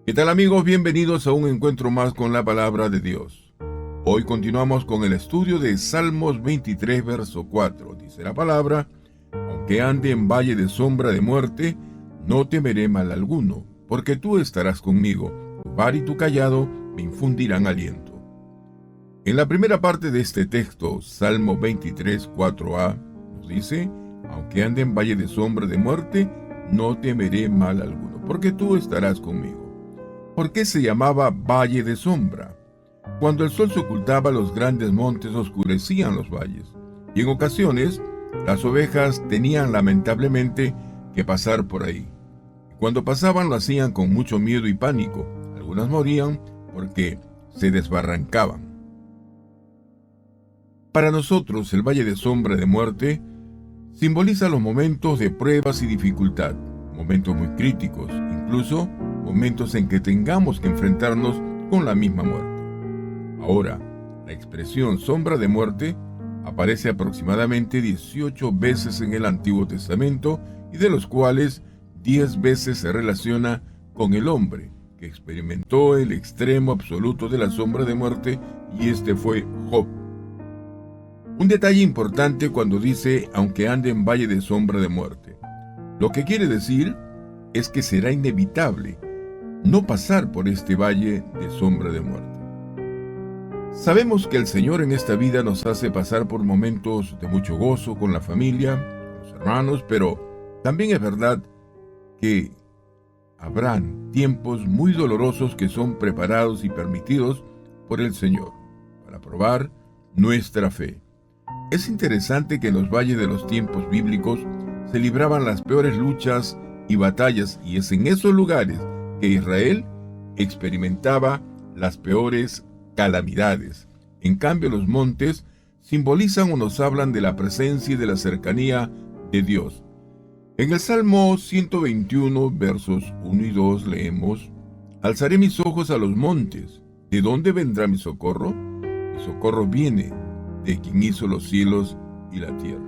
¿Qué tal amigos? Bienvenidos a un encuentro más con la palabra de Dios. Hoy continuamos con el estudio de Salmos 23, verso 4. Dice la palabra: aunque ande en valle de sombra de muerte, no temeré mal alguno, porque tú estarás conmigo. Tu vara y tu cayado me infundirán aliento. En la primera parte de este texto, Salmo 23, 4a, nos dice: aunque ande en valle de sombra de muerte, no temeré mal alguno, porque tú estarás conmigo. ¿Por qué se llamaba Valle de Sombra? Cuando el sol se ocultaba, los grandes montes oscurecían los valles, y en ocasiones las ovejas tenían lamentablemente que pasar por ahí. Cuando pasaban lo hacían con mucho miedo y pánico. Algunas morían porque se desbarrancaban. Para nosotros, el Valle de Sombra de Muerte simboliza los momentos de pruebas y dificultad, momentos muy críticos, incluso momentos en que tengamos que enfrentarnos con la misma muerte. Ahora, la expresión sombra de muerte aparece aproximadamente 18 veces en el Antiguo Testamento, y de los cuales 10 veces se relaciona con el hombre que experimentó el extremo absoluto de la sombra de muerte, y este fue Job. Un detalle importante cuando dice aunque ande en valle de sombra de muerte. Lo que quiere decir es que será inevitable no pasar por este valle de sombra de muerte. Sabemos que el Señor en esta vida nos hace pasar por momentos de mucho gozo con la familia, con los hermanos, pero también es verdad que habrán tiempos muy dolorosos que son preparados y permitidos por el Señor para probar nuestra fe. Es interesante que en los valles de los tiempos bíblicos se libraban las peores luchas y batallas, y es en esos lugares que Israel experimentaba las peores calamidades. En cambio, los montes simbolizan o nos hablan de la presencia y de la cercanía de Dios. En el Salmo 121, versos 1 y 2 leemos: alzaré mis ojos a los montes. ¿De dónde vendrá mi socorro? Mi socorro viene de quien hizo los cielos y la tierra.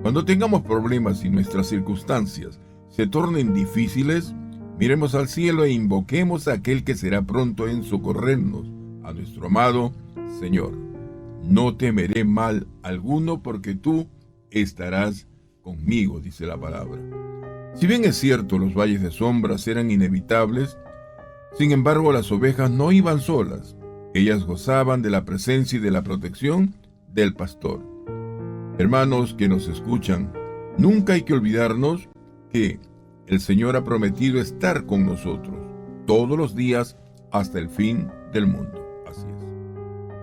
Cuando tengamos problemas y nuestras circunstancias se tornen difíciles, miremos al cielo e invoquemos a aquel que será pronto en socorrernos, a nuestro amado Señor. No temeré mal alguno, porque tú estarás conmigo, dice la palabra. Si bien es cierto, los valles de sombras eran inevitables, sin embargo las ovejas no iban solas. Ellas gozaban de la presencia y de la protección del pastor. Hermanos que nos escuchan, nunca hay que olvidarnos que el Señor ha prometido estar con nosotros todos los días hasta el fin del mundo. Así es.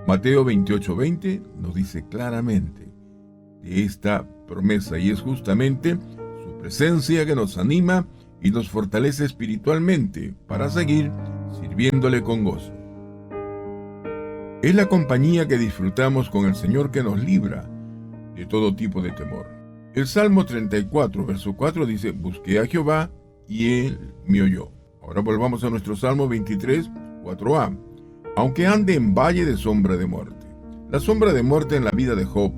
Mateo 28:20 nos dice claramente de esta promesa, y es justamente su presencia que nos anima y nos fortalece espiritualmente para seguir sirviéndole con gozo. Es la compañía que disfrutamos con el Señor que nos libra de todo tipo de temor. El Salmo 34, verso 4 dice: busqué a Jehová y él me oyó. Ahora volvamos a nuestro Salmo 23, 4a. Aunque ande en valle de sombra de muerte. La sombra de muerte en la vida de Job.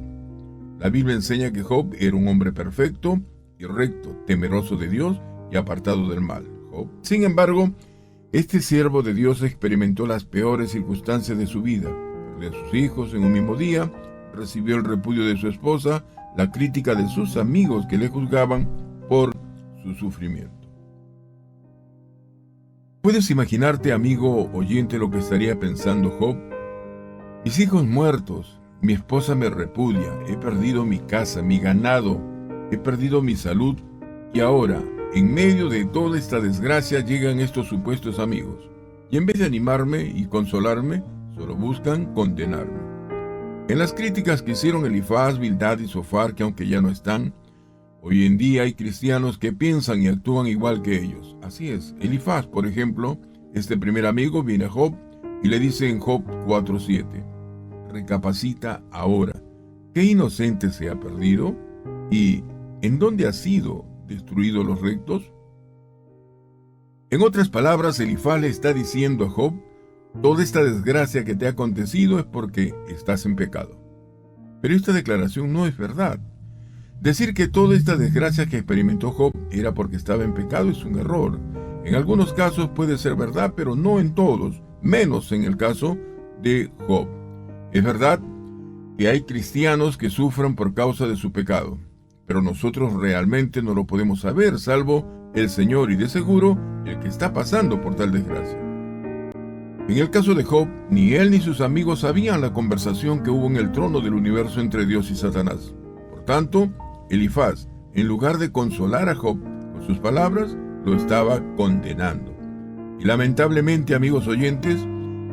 La Biblia enseña que Job era un hombre perfecto y recto, temeroso de Dios y apartado del mal. Job, sin embargo, este siervo de Dios experimentó las peores circunstancias de su vida. Perdió a sus hijos en un mismo día, recibió el repudio de su esposa, la crítica de sus amigos que le juzgaban por su sufrimiento. ¿Puedes imaginarte, amigo oyente, lo que estaría pensando Job? Mis hijos muertos, mi esposa me repudia, he perdido mi casa, mi ganado, he perdido mi salud, y ahora, en medio de toda esta desgracia, llegan estos supuestos amigos, y en vez de animarme y consolarme, solo buscan condenarme. En las críticas que hicieron Elifaz, Bildad y Zofar, que aunque ya no están, hoy en día hay cristianos que piensan y actúan igual que ellos. Así es, Elifaz, por ejemplo, este primer amigo viene a Job y le dice en Job 4:7, recapacita ahora, ¿qué inocente se ha perdido? ¿Y en dónde ha sido destruidos los rectos? En otras palabras, Elifaz le está diciendo a Job: toda esta desgracia que te ha acontecido es porque estás en pecado. Pero esta declaración no es verdad. Decir que toda esta desgracia que experimentó Job era porque estaba en pecado es un error. En algunos casos puede ser verdad, pero no en todos, menos en el caso de Job. Es verdad que hay cristianos que sufran por causa de su pecado, pero nosotros realmente no lo podemos saber, salvo el Señor y de seguro el que está pasando por tal desgracia. En el caso de Job, ni él ni sus amigos sabían la conversación que hubo en el trono del universo entre Dios y Satanás. Por tanto, Elifaz, en lugar de consolar a Job con sus palabras, lo estaba condenando. Y lamentablemente, amigos oyentes,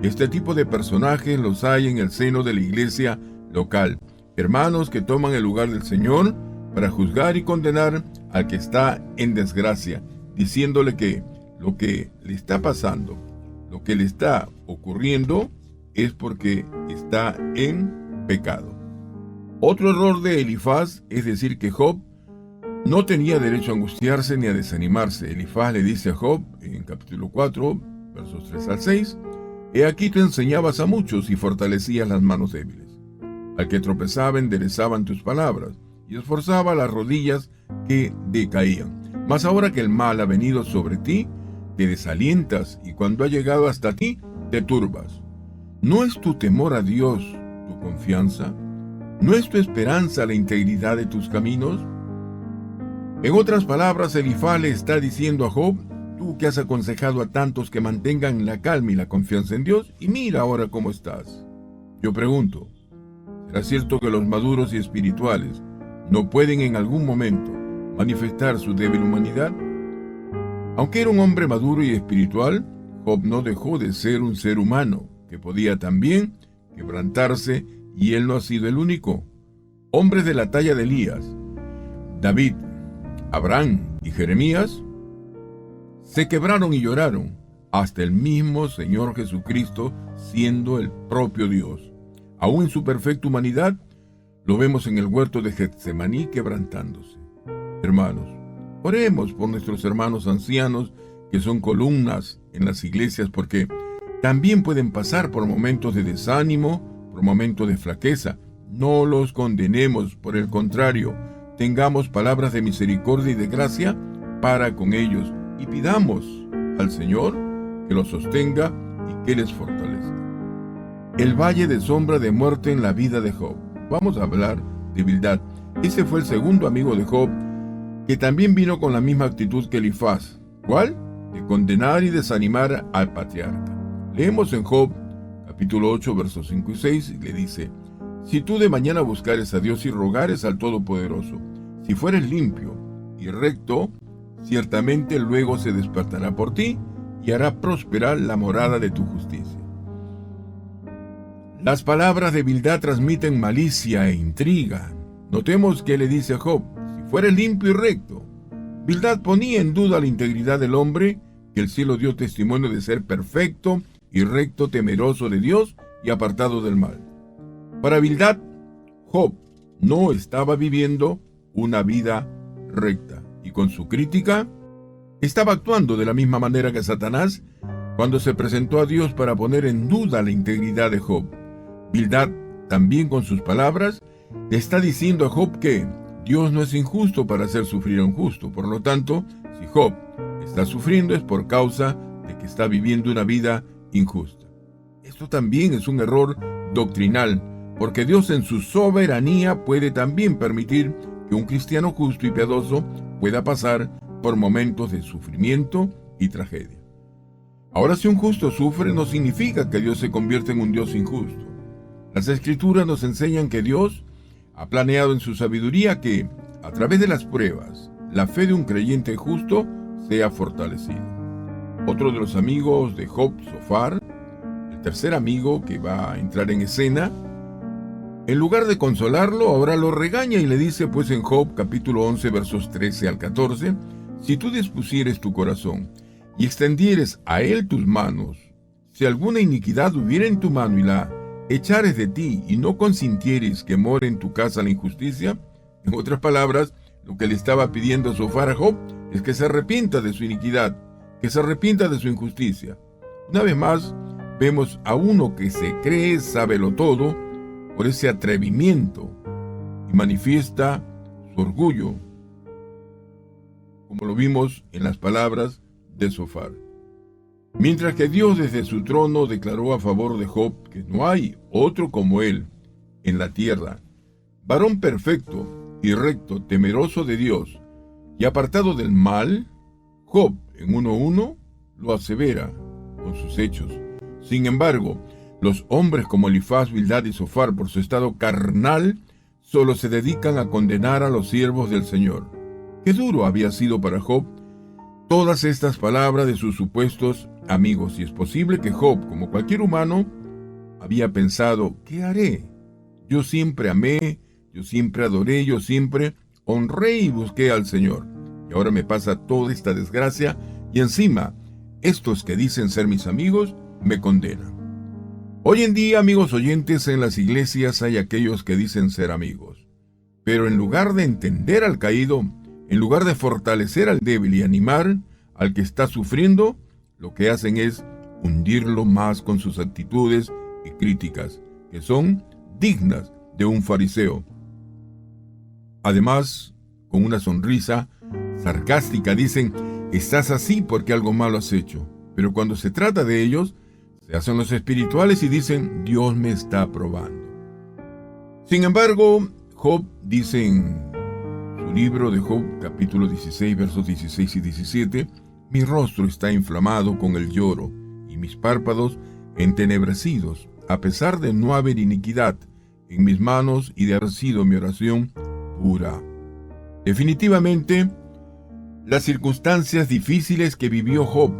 este tipo de personajes los hay en el seno de la iglesia local. Hermanos que toman el lugar del Señor para juzgar y condenar al que está en desgracia, diciéndole que lo que le está pasando, lo que le está ocurriendo, es porque está en pecado. Otro error de Elifaz es decir que Job no tenía derecho a angustiarse ni a desanimarse. Elifaz le dice a Job, en capítulo 4, versos 3 al 6, «He aquí tú enseñabas a muchos y fortalecías las manos débiles. Al que tropezaba enderezaban tus palabras, y esforzaba las rodillas que decaían. Mas ahora que el mal ha venido sobre ti, te desalientas, y cuando ha llegado hasta ti, te turbas. ¿No es tu temor a Dios tu confianza? ¿No es tu esperanza la integridad de tus caminos?» En otras palabras, Elifaz le está diciendo a Job, tú que has aconsejado a tantos que mantengan la calma y la confianza en Dios, y mira ahora cómo estás. Yo pregunto, ¿será cierto que los maduros y espirituales no pueden en algún momento manifestar su débil humanidad? Aunque era un hombre maduro y espiritual, Job no dejó de ser un ser humano, que podía también quebrantarse, y él no ha sido el único. Hombres de la talla de Elías, David, Abraham y Jeremías se quebraron y lloraron, hasta el mismo Señor Jesucristo siendo el propio Dios. Aún en su perfecta humanidad, lo vemos en el huerto de Getsemaní quebrantándose. Hermanos, oremos por nuestros hermanos ancianos que son columnas en las iglesias, porque también pueden pasar por momentos de desánimo, por momentos de flaqueza. No los condenemos, por el contrario, tengamos palabras de misericordia y de gracia para con ellos y pidamos al Señor que los sostenga y que les fortalezca. El valle de sombra de muerte en la vida de Job. Vamos a hablar de Bildad. Ese fue el segundo amigo de Job, que también vino con la misma actitud que Elifaz. ¿Cuál? De condenar y desanimar al patriarca. Leemos en Job, capítulo 8, versos 5 y 6, y le dice, si tú de mañana buscares a Dios y rogares al Todopoderoso, si fueres limpio y recto, ciertamente luego se despertará por ti y hará prosperar la morada de tu justicia. Las palabras de Bildad transmiten malicia e intriga. Notemos que le dice a Job, si fueres limpio y recto. Bildad ponía en duda la integridad del hombre, que el cielo dio testimonio de ser perfecto y recto, temeroso de Dios y apartado del mal. Para Bildad, Job no estaba viviendo una vida recta, y con su crítica estaba actuando de la misma manera que Satanás cuando se presentó a Dios para poner en duda la integridad de Job. Bildad, también con sus palabras, le está diciendo a Job que Dios no es injusto para hacer sufrir a un justo. Por lo tanto, si Job está sufriendo es por causa de que está viviendo una vida injusta. Esto también es un error doctrinal, porque Dios en su soberanía puede también permitir que un cristiano justo y piadoso pueda pasar por momentos de sufrimiento y tragedia. Ahora, si un justo sufre, no significa que Dios se convierta en un Dios injusto. Las Escrituras nos enseñan que Dios ha planeado en su sabiduría que, a través de las pruebas, la fe de un creyente justo sea fortalecida. Otro de los amigos de Job, Zofar, el tercer amigo que va a entrar en escena, en lugar de consolarlo, ahora lo regaña y le dice, pues en Job capítulo 11, versos 13 al 14, si tú dispusieres tu corazón y extendieres a él tus manos, si alguna iniquidad hubiera en tu mano y la echares de ti y no consintieres que more en tu casa la injusticia, en otras palabras, lo que le estaba pidiendo Zofar a Job es que se arrepienta de su iniquidad, que se arrepienta de su injusticia. Una vez más, vemos a uno que se cree sábelo todo por ese atrevimiento y manifiesta su orgullo, como lo vimos en las palabras de Zofar. Mientras que Dios desde su trono declaró a favor de Job que no hay otro como él en la tierra, varón perfecto y recto, temeroso de Dios y apartado del mal, Job en 1:1 lo asevera con sus hechos. Sin embargo, los hombres como Elifaz, Bildad y Zofar, por su estado carnal, solo se dedican a condenar a los siervos del Señor. Qué duro había sido para Job todas estas palabras de sus supuestos amigos, y es posible que Job, como cualquier humano, había pensado: ¿qué haré? Yo siempre amé, yo siempre adoré, yo siempre honré y busqué al Señor. Y ahora me pasa toda esta desgracia, y encima, estos que dicen ser mis amigos, me condenan. Hoy en día, amigos oyentes, en las iglesias hay aquellos que dicen ser amigos, pero en lugar de entender al caído, en lugar de fortalecer al débil y animar al que está sufriendo, lo que hacen es hundirlo más con sus actitudes y críticas, que son dignas de un fariseo. Además, con una sonrisa sarcástica dicen: estás así porque algo malo has hecho. Pero cuando se trata de ellos, se hacen los espirituales y dicen: Dios me está probando. Sin embargo, Job dice en su libro de Job, capítulo 16, versos 16 y 17, mi rostro está inflamado con el lloro y mis párpados entenebrecidos, a pesar de no haber iniquidad en mis manos y de haber sido mi oración pura. Definitivamente, las circunstancias difíciles que vivió Job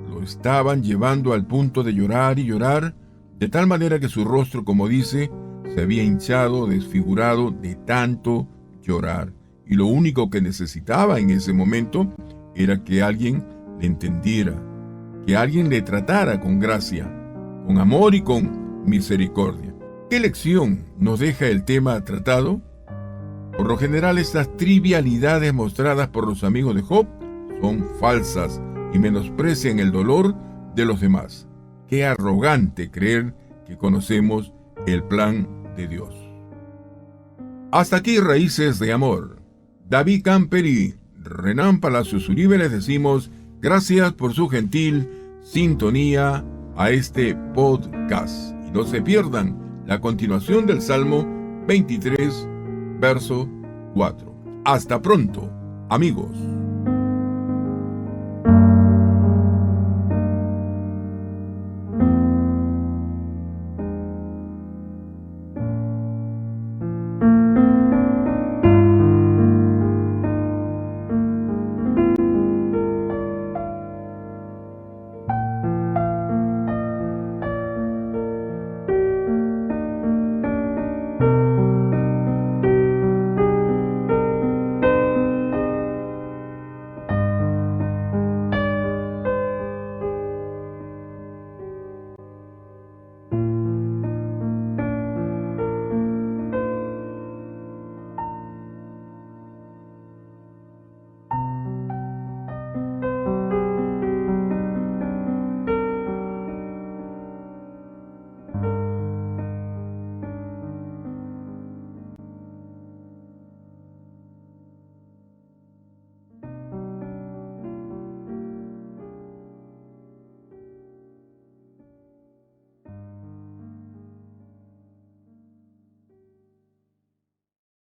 lo estaban llevando al punto de llorar y llorar, de tal manera que su rostro, como dice, se había hinchado, desfigurado de tanto llorar. Y lo único que necesitaba en ese momento era que alguien le entendiera, que alguien le tratara con gracia, con amor y con misericordia. ¿Qué lección nos deja el tema tratado? Por lo general, estas trivialidades mostradas por los amigos de Job son falsas y menosprecian el dolor de los demás. Qué arrogante creer que conocemos el plan de Dios. Hasta aquí Raíces de Amor. David Camper y Renan Palacios Uribe les decimos gracias por su gentil sintonía a este podcast. Y no se pierdan la continuación del Salmo 23, verso 4. Hasta pronto, amigos.